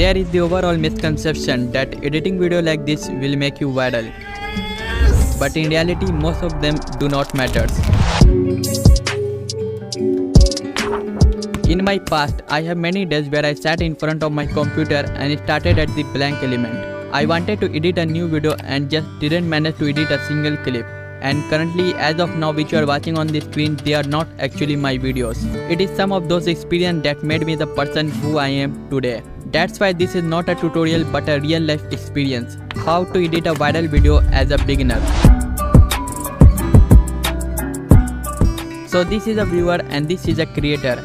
There is the overall misconception that editing video like this will make you viral. But in reality, most of them do not matter. In my past, I have many days where I sat in front of my computer and started at the blank element. I wanted to edit a new video and just didn't manage to edit a single clip. And currently, as of now, which you are watching on the screen, they are not actually my videos. It is some of those experiences that made me the person who I am today. That's why this is not a tutorial but a real life experience. How to edit a viral video as a beginner. So this is a viewer and this is a creator.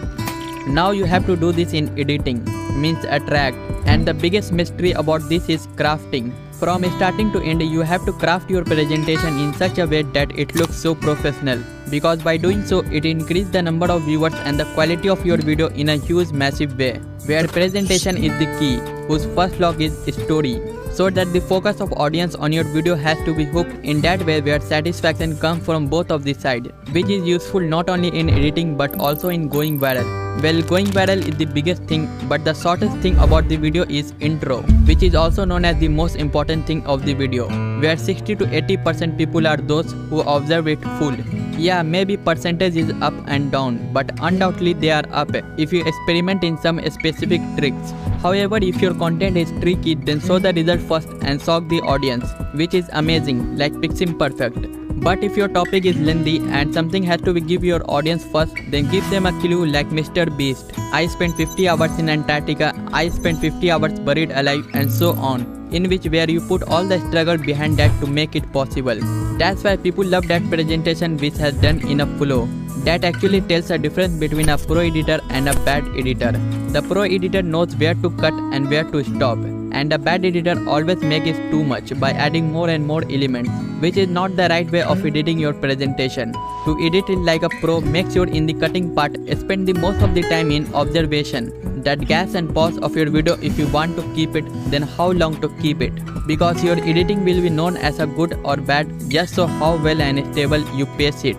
Now you have to do this in editing, means attract. And the biggest mystery about this is crafting. From starting to end, you have to craft your presentation in such a way that it looks so professional. Because by doing so, it increases the number of viewers and the quality of your video in a huge massive way. Where presentation is the key, whose first log is story. So that the focus of audience on your video has to be hooked in that way where satisfaction comes from both of the sides. Which is useful not only in editing but also in going viral. Well, going viral is the biggest thing, but the shortest thing about the video is intro, which is also known as the most important thing of the video, where 60 to 80% people are those who observe it full. Yeah, maybe percentage is up and down, but undoubtedly they are up if you experiment in some specific tricks. However, if your content is tricky, then show the result first and shock the audience, which is amazing, like Pixim Perfect. But if your topic is lengthy and something has to give your audience first, then give them a clue like Mr. Beast. I spent 50 hours in Antarctica, I spent 50 hours buried alive, and so on. In which where you put all the struggle behind that to make it possible. That's why people love that presentation which has done in a flow. That actually tells a difference between a pro editor and a bad editor. The pro editor knows where to cut and where to stop. And a bad editor always makes it too much by adding more and more elements, which is not the right way of editing your presentation. To edit it like a pro, make sure in the cutting part, spend the most of the time in observation. That gas and pause of your video if you want to keep it, then how long to keep it. Because your editing will be known as a good or bad just so how well and stable you pace it.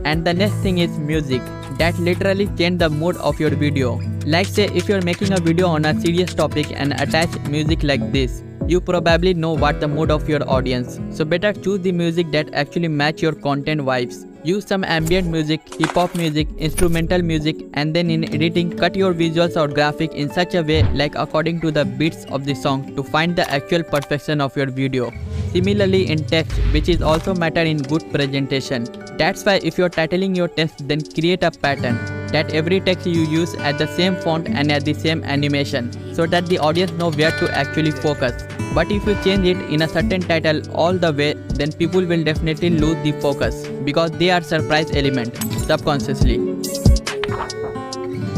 And the next thing is music. That literally change the mood of your video. Like say if you're making a video on a serious topic and attach music like this, you probably know what the mood of your audience. So better choose the music that actually match your content vibes. Use some ambient music, hip hop music, instrumental music, and then in editing cut your visuals or graphic in such a way like according to the beats of the song to find the actual perfection of your video. Similarly in text, which is also matter in good presentation. That's why if you're titling your text, then create a pattern that every text you use at the same font and at the same animation so that the audience know where to actually focus. But if you change it in a certain title all the way, then people will definitely lose the focus because they are surprise element subconsciously.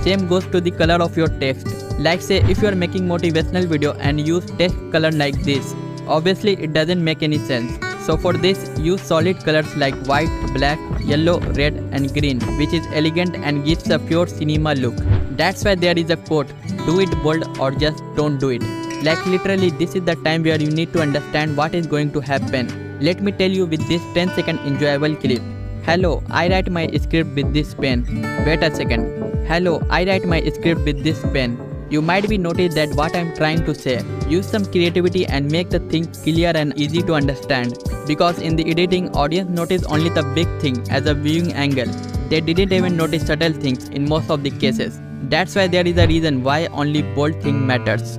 Same goes to the color of your text. Like say if you are making motivational video and use text color like this, obviously it doesn't make any sense. So for this, use solid colors like white, black, yellow, red and green, which is elegant and gives a pure cinema look. That's why there is a quote, do it bold or just don't do it. Like literally this is the time where you need to understand what is going to happen. Let me tell you with this 10-second enjoyable clip. Hello, I write my script with this pen. Wait a second. Hello, I write my script with this pen. You might be noticed that what I'm trying to say. Use some creativity and make the thing clear and easy to understand. Because in the editing, audience notice only the big thing as a viewing angle. They didn't even notice subtle things in most of the cases. That's why there is a reason why only bold thing matters.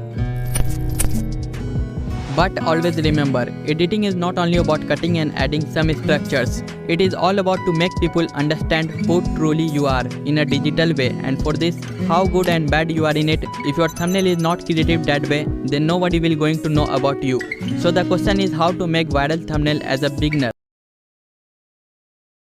But always remember, editing is not only about cutting and adding some structures. It is all about to make people understand who truly you are in a digital way, and for this, how good and bad you are in it. If your thumbnail is not creative that way, then nobody will going to know about you. So the question is how to make viral thumbnail as a beginner.